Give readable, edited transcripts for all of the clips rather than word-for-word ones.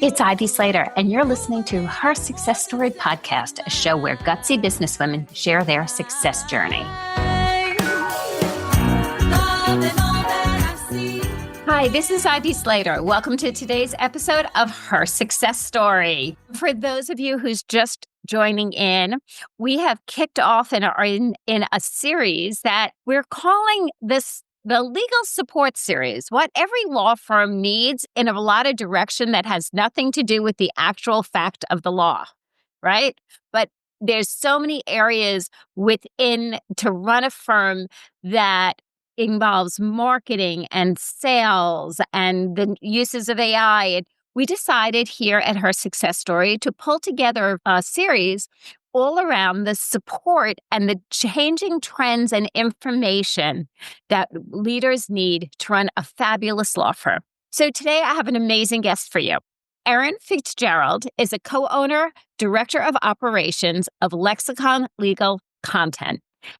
It's Ivy Slater, and you're listening to Her Success Story podcast, a show where gutsy businesswomen share their success journey. Hi, this is Ivy Slater. Welcome to today's episode of Her Success Story. For those of you who's just joining in, we have kicked off and are in a series that we're calling the legal support series, what every law firm needs in a lot of direction that has nothing to do with the actual fact of the law, right? But there's so many areas within to run a firm that involves marketing and sales and the uses of AI. And we decided here at Her Success Story to pull together a series all around the support and the changing trends and information that leaders need to run a fabulous law firm. So today I have an amazing guest for you. Erin Fitzgerald is a co-owner, director of operations of Lexicon Legal Content.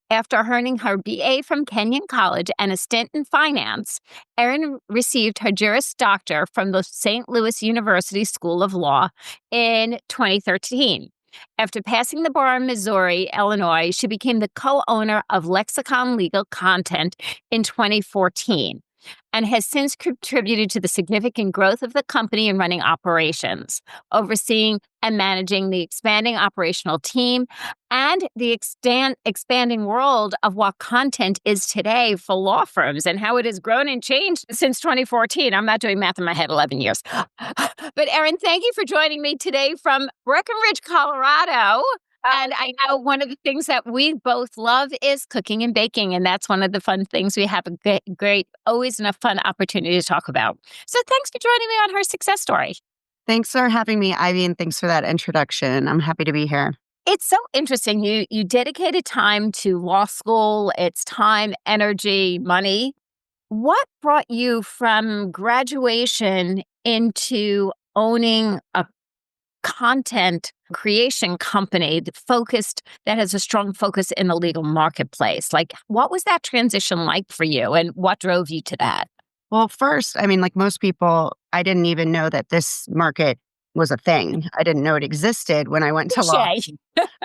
After earning her BA from Kenyon College and a stint in finance, Erin received her Juris Doctor from the St. Louis University School of Law in 2013. After passing the bar in Missouri, Illinois, she became the co-owner of Lexicon Legal Content in 2014 and has since contributed to the significant growth of the company in running operations, overseeing and managing the expanding operational team and the expanding world of what content is today for law firms and how it has grown and changed since 2014. I'm not doing math in my head, 11 years. But Erin, thank you for joining me today from Breckenridge, Colorado. And I know one of the things that we both love is cooking and baking. And that's one of the fun things we have a great, always enough fun opportunity to talk about. So thanks for joining me on Her Success Story. Thanks for having me, Ivy, and thanks for that introduction. I'm happy to be here. It's so interesting. You dedicated time to law school. It's time, energy, money. What brought you from graduation into owning a content creation company that has a strong focus in the legal marketplace? Like, what was that transition like for you and what drove you to that? Well, first, like most people, I didn't even know that this market was a thing. I didn't know it existed when I went to law,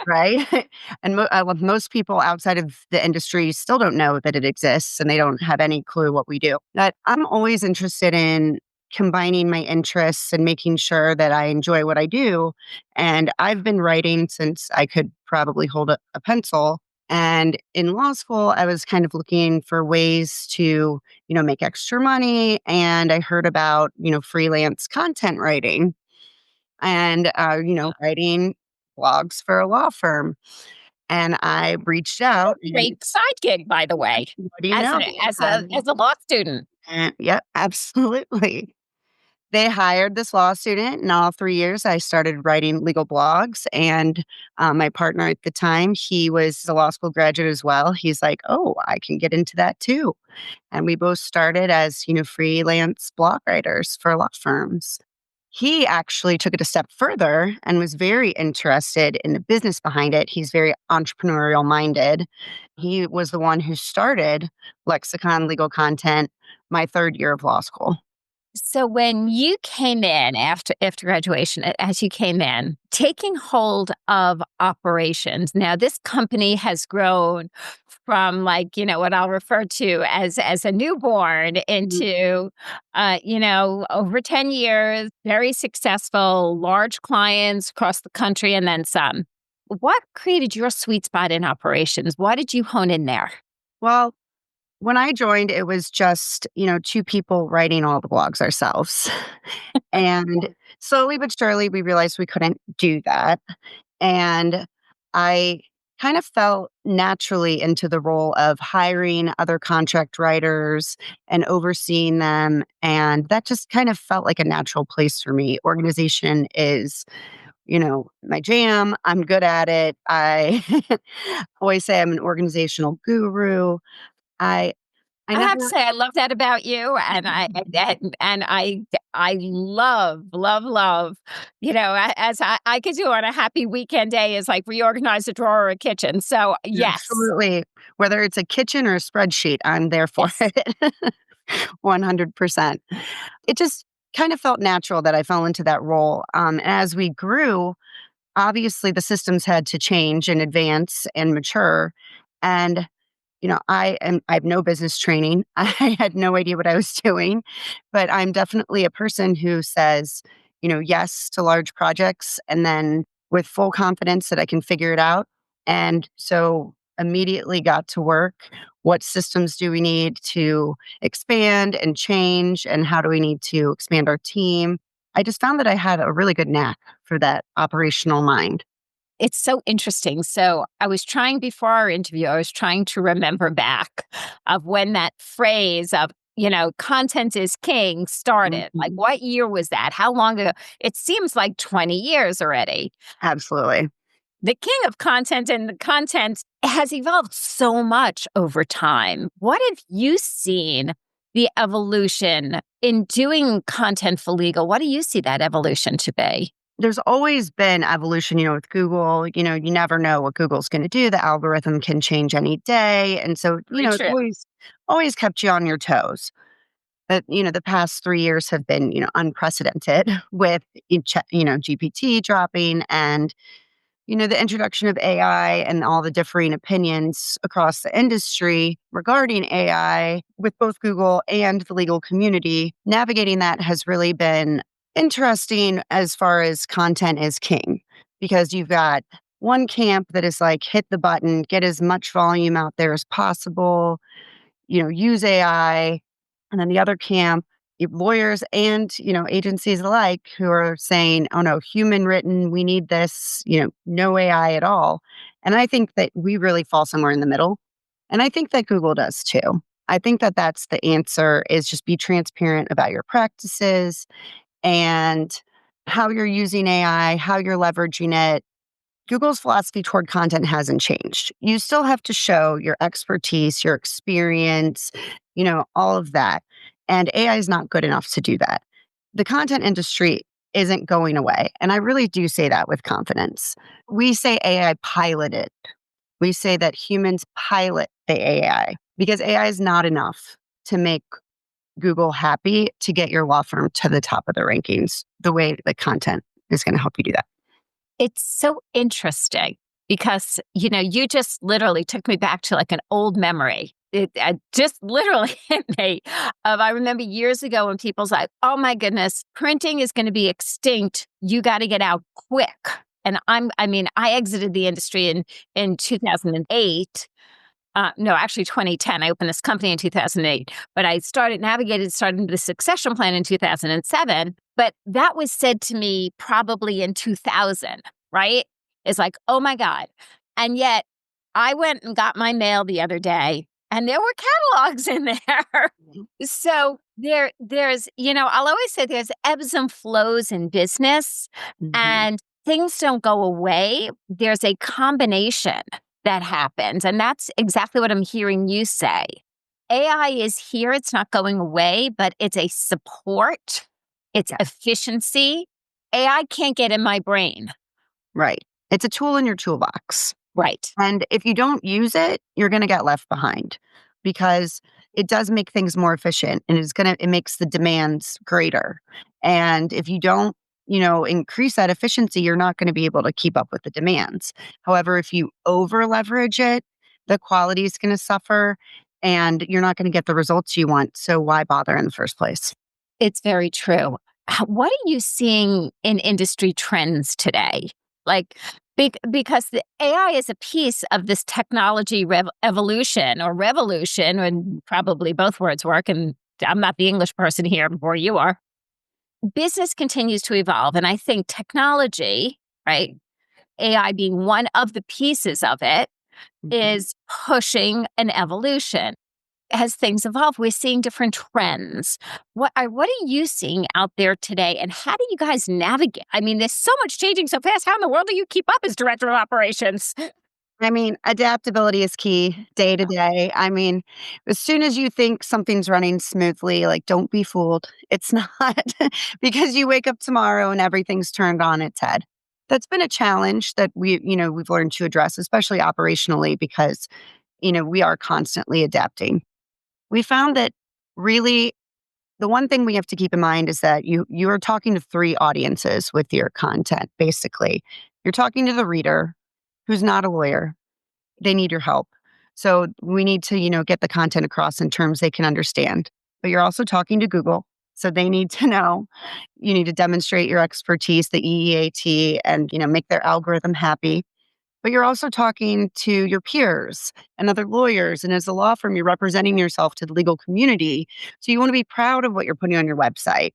right? And most people outside of the industry still don't know that it exists and they don't have any clue what we do. But I'm always interested in combining my interests and making sure that I enjoy what I do. And I've been writing since I could probably hold a pencil. And in law school, I was kind of looking for ways to, make extra money. And I heard about, freelance content writing and, writing blogs for a law firm. And I reached out. Great side gig, by the way, What do you know? As a law student. Yep, absolutely. They hired this law student, and all 3 years I started writing legal blogs. And my partner at the time, he was a law school graduate as well. He's like, oh, I can get into that too. And we both started as, freelance blog writers for law firms. He actually took it a step further and was very interested in the business behind it. He's very entrepreneurial minded. He was the one who started Lexicon Legal Content my third year of law school. So when you came in after graduation, as you came in, taking hold of operations, now this company has grown from what I'll refer to as a newborn into, over 10 years, very successful, large clients across the country and then some. What created your sweet spot in operations? Why did you hone in there? Well, when I joined, it was just, two people writing all the blogs ourselves. And slowly but surely, we realized we couldn't do that. And I kind of fell naturally into the role of hiring other contract writers and overseeing them. And that just kind of felt like a natural place for me. Organization is my jam. I'm good at it. I always say I'm an organizational guru. I have to say, I love that about you, and I love, as I could do on a happy weekend day is like reorganize a drawer or a kitchen. So yes, absolutely. Whether it's a kitchen or a spreadsheet, I'm there for it. 100%. kind of felt natural that I fell into that role. As we grew, obviously the systems had to change and advance and mature. And I have no business training. I had no idea what I was doing, but I'm definitely a person who says, yes to large projects and then with full confidence that I can figure it out. And so immediately got to work. What systems do we need to expand and change? And how do we need to expand our team? I just found that I had a really good knack for that operational mind. It's so interesting. So I was trying before our interview, I was trying to remember back of when that phrase of, content is king started. Like, Mhm. what year was that? How long ago? It seems like 20 years already. Absolutely. The king of content and the content has evolved so much over time. What have you seen the evolution in doing content for legal? What do you see that evolution to be? There's always been evolution, with Google. You never know what Google's going to do. The algorithm can change any day. And so, Very it's true. always kept you on your toes. But, the past 3 years have been, unprecedented with GPT dropping and, the introduction of AI and all the differing opinions across the industry regarding AI with both Google and the legal community. Navigating that has really been interesting as far as content is king, because you've got one camp that is like, hit the button, get as much volume out there as possible, use AI. And then the other camp, lawyers and, agencies alike who are saying, oh no, human written, we need this, no AI at all. And I think that we really fall somewhere in the middle. And I think that Google does too. I think that that's the answer, is just be transparent about your practices and how you're using AI, how you're leveraging it. Google's philosophy toward content hasn't changed. You still have to show your expertise, your experience, all of that. And AI is not good enough to do that. The content industry isn't going away. And I really do say that with confidence. We say AI piloted. We say that humans pilot the AI because AI is not enough to make Google happy to get your law firm to the top of the rankings the way the content is going to help you do that. It's so interesting because, you just literally took me back to like an old memory. It just literally hit me. I remember years ago when people's like, oh my goodness, printing is going to be extinct. You got to get out quick. And I exited the industry in 2008. No, actually 2010. I opened this company in 2008, but I started the succession plan in 2007. But that was said to me probably in 2000, right? It's like, oh my God. And yet I went and got my mail the other day and there were catalogs in there. So there's, I'll always say there's ebbs and flows in business Mhm. and things don't go away. There's a combination that happens. And that's exactly what I'm hearing you say. AI is here. It's not going away, but it's a support. It's Yeah, efficiency. AI can't get in my brain. right. It's a tool in your toolbox. Right. And if you don't use it, you're going to get left behind because it does make things more efficient and it makes the demands greater. And if you don't, increase that efficiency, you're not going to be able to keep up with the demands. However, if you over leverage it, the quality is going to suffer and you're not going to get the results you want. So why bother in the first place? It's very true. What are you seeing in industry trends today? Like, because the AI is a piece of this technology evolution or revolution, and probably both words work. And I'm not the English person here, or you are. Business continues to evolve. And I think technology, right? AI being one of the pieces of it, Mhm. is pushing an evolution. As things evolve, we're seeing different trends. What are you seeing out there today, and how do you guys navigate? I mean, there's so much changing so fast. How in the world do you keep up as director of operations? I mean, adaptability is key day to day. I mean, as soon as you think something's running smoothly, like don't be fooled. It's not because you wake up tomorrow and everything's turned on its head. That's been a challenge that we've learned to address, especially operationally, because, we are constantly adapting. We found that really the one thing we have to keep in mind is that you are talking to three audiences with your content, basically. You're talking to the reader who's not a lawyer. They need your help. So we need to, get the content across in terms they can understand. But you're also talking to Google. So they need to know. You need to demonstrate your expertise, the EEAT, and, make their algorithm happy. But you're also talking to your peers and other lawyers. And as a law firm, you're representing yourself to the legal community. So you want to be proud of what you're putting on your website.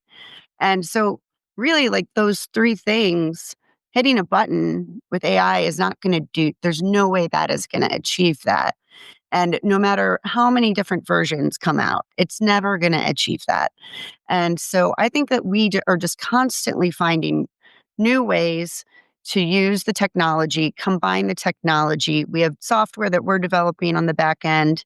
And so, really, like those three things, hitting a button with AI is not going to there's no way that is going to achieve that. And no matter how many different versions come out, it's never going to achieve that. And so I think that we are just constantly finding new ways to use the technology, combine the technology. We have software that we're developing on the back end,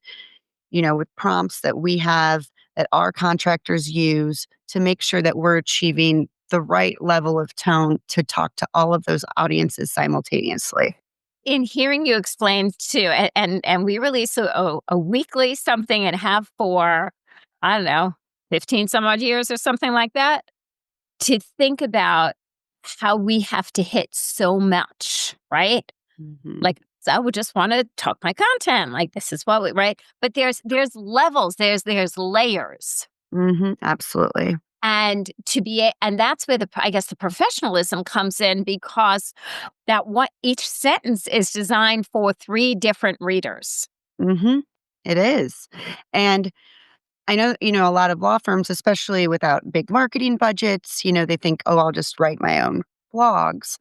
with prompts that we have that our contractors use to make sure that we're achieving the right level of tone to talk to all of those audiences simultaneously. In hearing you explain too, and we release a weekly something and have for, I don't know, 15 some odd years or something like that, to think about how we have to hit so much, right? Mhm. Like, so I would just want to talk my content. Like, this is what we, right? But there's levels, there's layers. Absolutely. And and that's where I guess the professionalism comes in, because that what each sentence is designed for three different readers. hmm It is. And I know, a lot of law firms, especially without big marketing budgets, they think, oh, I'll just write my own blogs.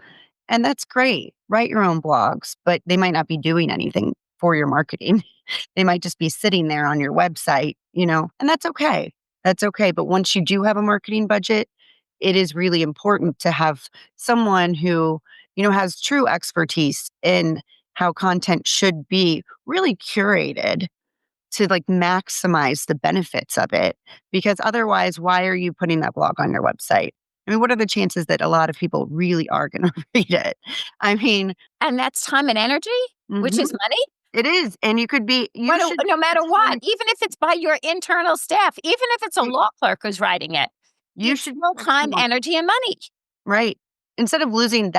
And that's great. Write your own blogs, but they might not be doing anything for your marketing. They might just be sitting there on your website, and that's okay. That's okay. But once you do have a marketing budget, it is really important to have someone who, has true expertise in how content should be really curated to like maximize the benefits of it. Because otherwise, why are you putting that blog on your website? I mean, what are the chances that a lot of people really are going to read it? I mean, And that's time and energy, which mhm, is money. it is. And you should, No matter what, time- even if it's by your internal staff, even if it's a you law clerk who's writing it, you it's should, still time, energy, and money. right. Instead of losing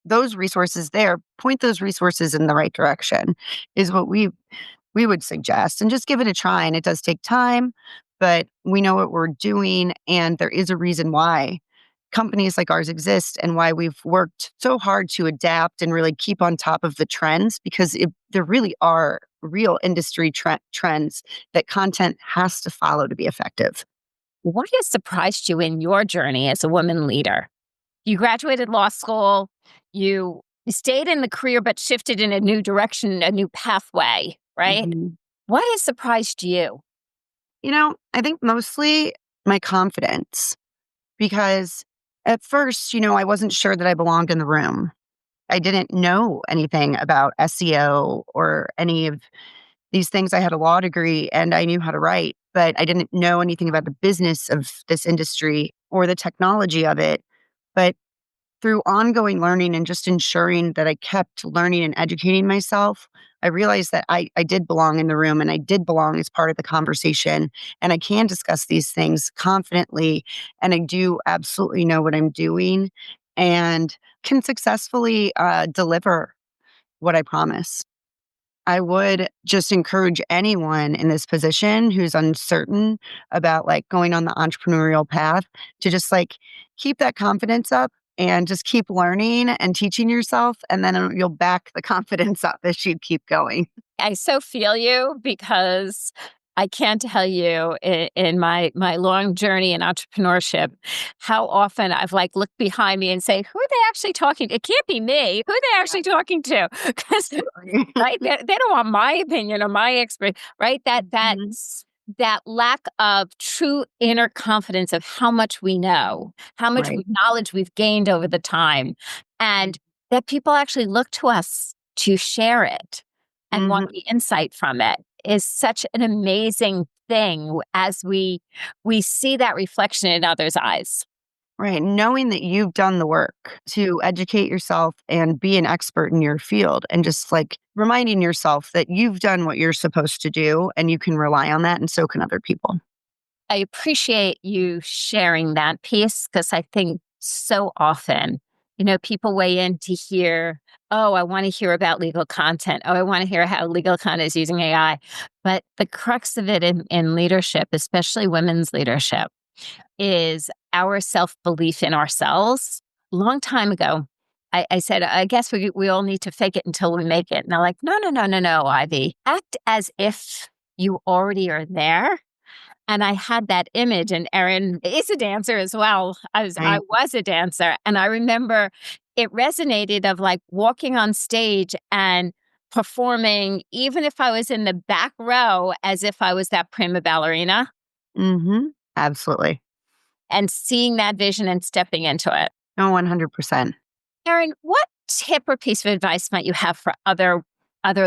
those resources there, point those resources in the right direction is what we would suggest, and just give it a try. And it does take time, but we know what we're doing. And there is a reason why companies like ours exist and why we've worked so hard to adapt and really keep on top of the trends, because there really are real industry trends that content has to follow to be effective. What has surprised you in your journey as a woman leader? You graduated law school, you stayed in the career but shifted in a new direction, a new pathway, right? Mhm. What has surprised you? I think mostly my confidence, because at first, I wasn't sure that I belonged in the room. I didn't know anything about SEO or any of these things. I had a law degree and I knew how to write, but I didn't know anything about the business of this industry or the technology of it. But through ongoing learning and just ensuring that I kept learning and educating myself, I realized that I did belong in the room and I did belong as part of the conversation. And I can discuss these things confidently. And I do absolutely know what I'm doing and can successfully deliver what I promise. I would just encourage anyone in this position who's uncertain about like going on the entrepreneurial path to just like keep that confidence up and just keep learning and teaching yourself. And then you'll back the confidence up as you keep going. I so feel you, because I can't tell you in my long journey in entrepreneurship how often I've like looked behind me and say, "Who are they actually talking to? It can't be me. Who are they actually talking to?" Because right, they don't want my opinion or my experience, right? Mhm. That lack of true inner confidence of how much we know, how much Right. knowledge we've gained over the time, and that people actually look to us to share it and want Mhm. the insight from it is such an amazing thing as we see that reflection in others' eyes. Right. Knowing that you've done the work to educate yourself and be an expert in your field, and just like reminding yourself that you've done what you're supposed to do and you can rely on that, and so can other people. I appreciate you sharing that piece because I think so often, people weigh in to hear, oh, I want to hear about legal content. Oh, I want to hear how legal content is using AI. But the crux of it in leadership, especially women's leadership, is our self-belief in ourselves. Long time ago, I said, I guess we all need to fake it until we make it. And they're like, no, Ivy. Act as if you already are there. And I had that image, and Erin is a dancer as well. I was a dancer. And I remember it resonated of like walking on stage and performing, even if I was in the back row, as if I was that prima ballerina. Mm-hmm. Absolutely. And seeing that vision and stepping into it. No, 100%. Erin, what tip or piece of advice might you have for other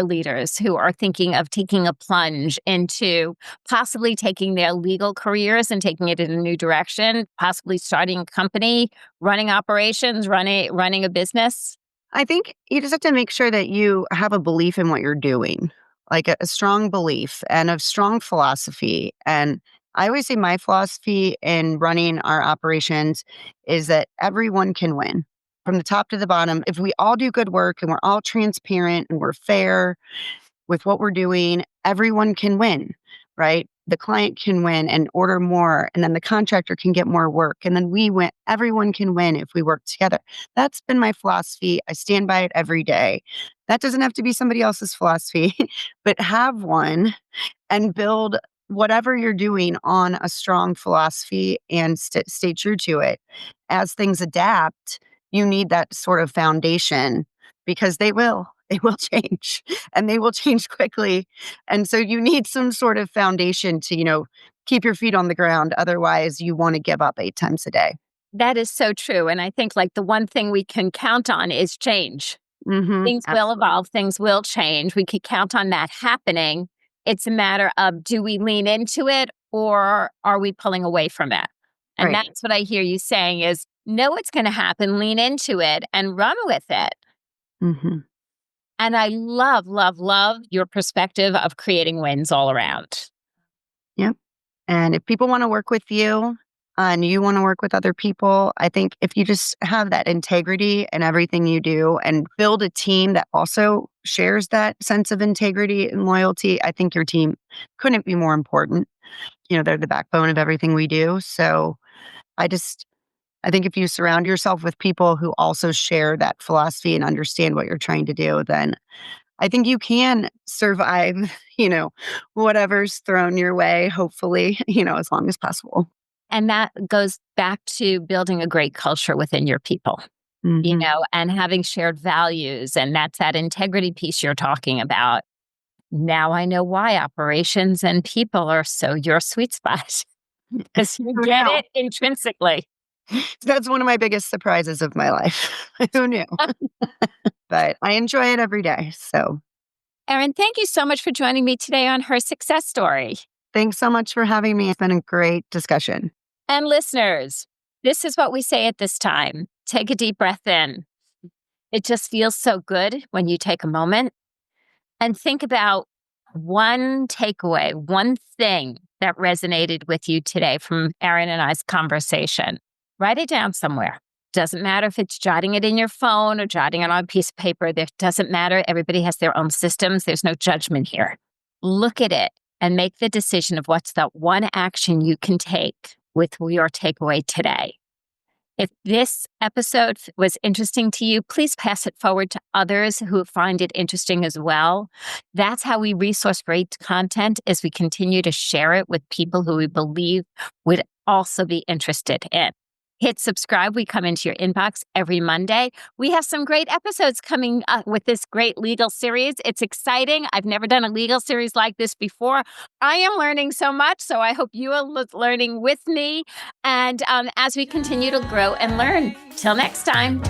leaders who are thinking of taking a plunge into possibly taking their legal careers and taking it in a new direction, possibly starting a company, running operations, running a business? I think you just have to make sure that you have a belief in what you're doing, like a strong belief and a strong philosophy. And I always say my philosophy in running our operations is that everyone can win from the top to the bottom. If we all do good work and we're all transparent and we're fair with what we're doing, everyone can win, right? The client can win and order more, and then the contractor can get more work, and then we win. Everyone can win if we work together. That's been my philosophy. I stand by it every day. That doesn't have to be somebody else's philosophy, but have one and build whatever you're doing on a strong philosophy and stay true to it. As things adapt, you need that sort of foundation because they will. They will change and they will change quickly. And so you need some sort of foundation to, keep your feet on the ground. Otherwise, you want to give up 8 times a day. That is so true. And I think like the one thing we can count on is change. Mm-hmm. Things will evolve, things will change. We could count on that happening. It's a matter of, do we lean into it or are we pulling away from it? And Right. That's what I hear you saying is, know it's going to happen, lean into it and run with it. Mm-hmm. And I love, love, love your perspective of creating wins all around. Yep. And if people want to work with you and you want to work with other people, I think if you just have that integrity in everything you do and build a team that also shares that sense of integrity and loyalty, I think your team couldn't be more important. They're the backbone of everything we do. So I think if you surround yourself with people who also share that philosophy and understand what you're trying to do, then I think you can survive, whatever's thrown your way, hopefully, as long as possible. And that goes back to building a great culture within your people, Mm-hmm. And having shared values. And that's that integrity piece you're talking about. Now I know why operations and people are so your sweet spot because you get it intrinsically. That's one of my biggest surprises of my life. Who knew? But I enjoy it every day. So, Erin, thank you so much for joining me today on Her Success Story. thanks so much for having me. It's been a great discussion. And listeners, this is what we say at this time. Take a deep breath in. It just feels so good when you take a moment and think about one takeaway, one thing that resonated with you today from Erin and I's conversation. Write it down somewhere. Doesn't matter if it's jotting it in your phone or jotting it on a piece of paper. It doesn't matter. Everybody has their own systems. There's no judgment here. Look at it and make the decision of what's that one action you can take with your takeaway today. If this episode was interesting to you, please pass it forward to others who find it interesting as well. That's how we resource great content, as we continue to share it with people who we believe would also be interested in. Hit subscribe. We come into your inbox every Monday. We have some great episodes coming up with this great legal series. It's exciting. I've never done a legal series like this before. I am learning so much, so I hope you are learning with me. And as we continue to grow and learn, till next time.